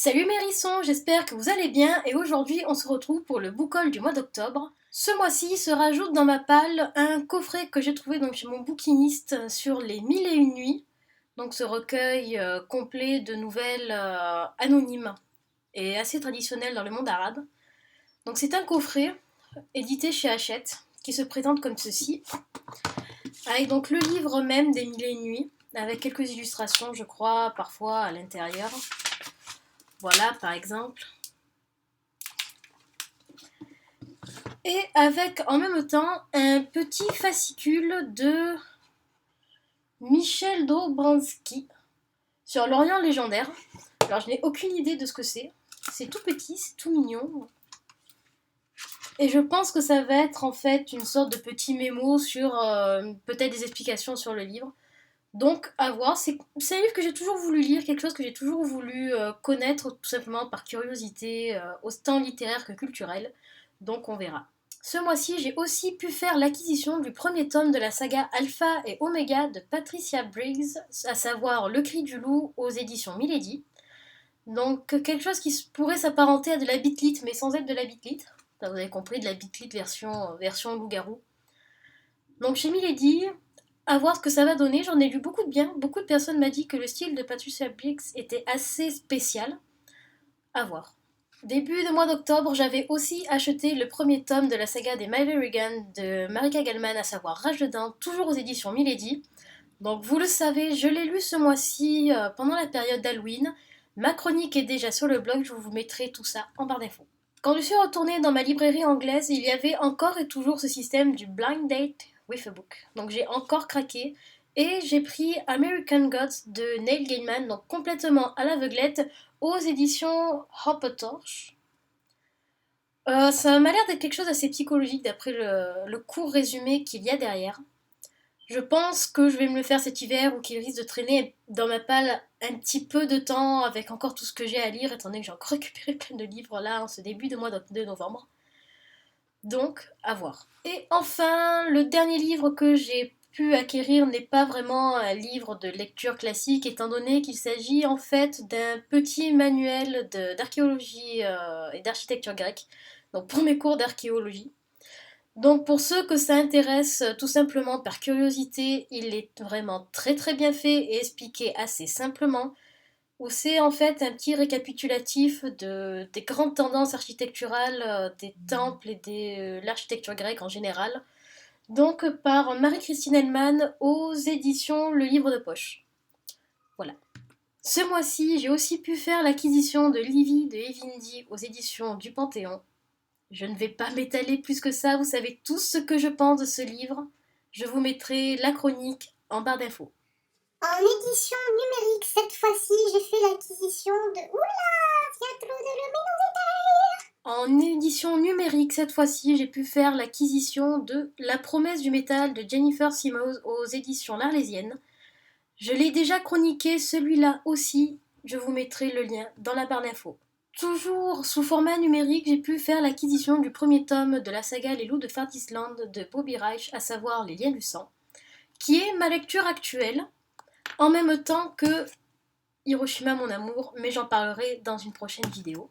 Salut mes hérissons, j'espère que vous allez bien et aujourd'hui on se retrouve pour le book haul du mois d'octobre. Ce mois-ci se rajoute dans ma palle un coffret que j'ai trouvé donc chez mon bouquiniste sur les 1001 nuits. Donc ce recueil complet de nouvelles anonymes et assez traditionnelles dans le monde arabe. Donc c'est un coffret édité chez Hachette qui se présente comme ceci, avec donc le livre même des 1001 nuits, avec quelques illustrations je crois parfois à l'intérieur. Voilà par exemple. Et avec en même temps un petit fascicule de Michel Dobransky sur l'Orient légendaire. Alors je n'ai aucune idée de ce que c'est. C'est tout petit, c'est tout mignon. Et je pense que ça va être en fait une sorte de petit mémo sur peut-être des explications sur le livre. Donc à voir, c'est un livre que j'ai toujours voulu lire, quelque chose que j'ai toujours voulu connaître tout simplement par curiosité, autant littéraire que culturelle. Donc on verra. Ce mois-ci, j'ai aussi pu faire l'acquisition du premier tome de la saga Alpha et Oméga de Patricia Briggs, à savoir Le Cri du Loup aux éditions Milady. Donc quelque chose qui pourrait s'apparenter à de la bitlit, mais sans être de la bitlit. Vous avez compris, de la bitlit version loup-garou. Donc chez Milady, à voir ce que ça va donner, j'en ai lu beaucoup de bien. Beaucoup de personnes m'ont dit que le style de Patricia Briggs était assez spécial. À voir. Début de mois d'octobre, j'avais aussi acheté le premier tome de la saga des Maverigan de Marika Gellman, à savoir Rage de Dain, toujours aux éditions Milady. Donc vous le savez, je l'ai lu ce mois-ci pendant la période d'Halloween. Ma chronique est déjà sur le blog, je vous mettrai tout ça en barre d'infos. Quand je suis retournée dans ma librairie anglaise, il y avait encore et toujours ce système du blind date with a book. Donc j'ai encore craqué et j'ai pris American Gods de Neil Gaiman, donc complètement à l'aveuglette, aux éditions Hopper Torch. Ça m'a l'air d'être quelque chose d'assez psychologique d'après le court résumé qu'il y a derrière. Je pense que je vais me le faire cet hiver ou qu'il risque de traîner dans ma palle un petit peu de temps avec encore tout ce que j'ai à lire, étant donné que j'ai encore récupéré plein de livres là en ce début de mois de novembre. Donc, à voir. Et enfin, le dernier livre que j'ai pu acquérir n'est pas vraiment un livre de lecture classique, étant donné qu'il s'agit en fait d'un petit manuel d'archéologie et d'architecture grecque, donc pour mes cours d'archéologie. Donc pour ceux que ça intéresse tout simplement par curiosité, il est vraiment très très bien fait et expliqué assez simplement, où c'est en fait un petit récapitulatif des grandes tendances architecturales des temples et de l'architecture grecque en général. Donc par Marie-Christine Hellman aux éditions Le Livre de Poche. Voilà. Ce mois-ci, j'ai aussi pu faire l'acquisition de Livy de Evindi aux éditions du Panthéon. Je ne vais pas m'étaler plus que ça, vous savez tous ce que je pense de ce livre. Je vous mettrai la chronique en barre d'infos. En édition numérique, cette fois-ci, j'ai fait l'acquisition de... Oula, viens Claude le En édition numérique, cette fois-ci, j'ai pu faire l'acquisition de La promesse du métal de Jennifer Simos aux éditions L'Arlésienne. Je l'ai déjà chroniqué, celui-là aussi. Je vous mettrai le lien dans la barre d'infos. Toujours sous format numérique, j'ai pu faire l'acquisition du premier tome de la saga Les Loups de Fardisland de Bobby Reich, à savoir Les Liens du Sang, qui est ma lecture actuelle, en même temps que Hiroshima mon amour, mais j'en parlerai dans une prochaine vidéo.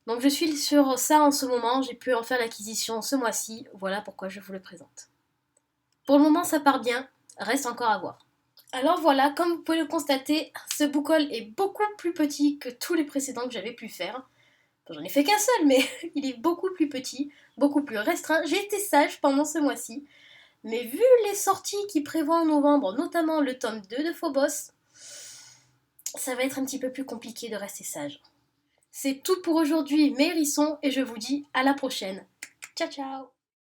Donc je suis sur ça en ce moment, j'ai pu en faire l'acquisition ce mois-ci, voilà pourquoi je vous le présente. Pour le moment ça part bien, reste encore à voir. Alors voilà, comme vous pouvez le constater, ce book haul est beaucoup plus petit que tous les précédents que j'avais pu faire. Enfin, j'en ai fait qu'un seul, mais il est beaucoup plus petit, beaucoup plus restreint. J'ai été sage pendant ce mois-ci, mais vu les sorties qui prévoient en novembre, notamment le tome 2 de Phobos, ça va être un petit peu plus compliqué de rester sage. C'est tout pour aujourd'hui, mes hérissons, et je vous dis à la prochaine. Ciao ciao!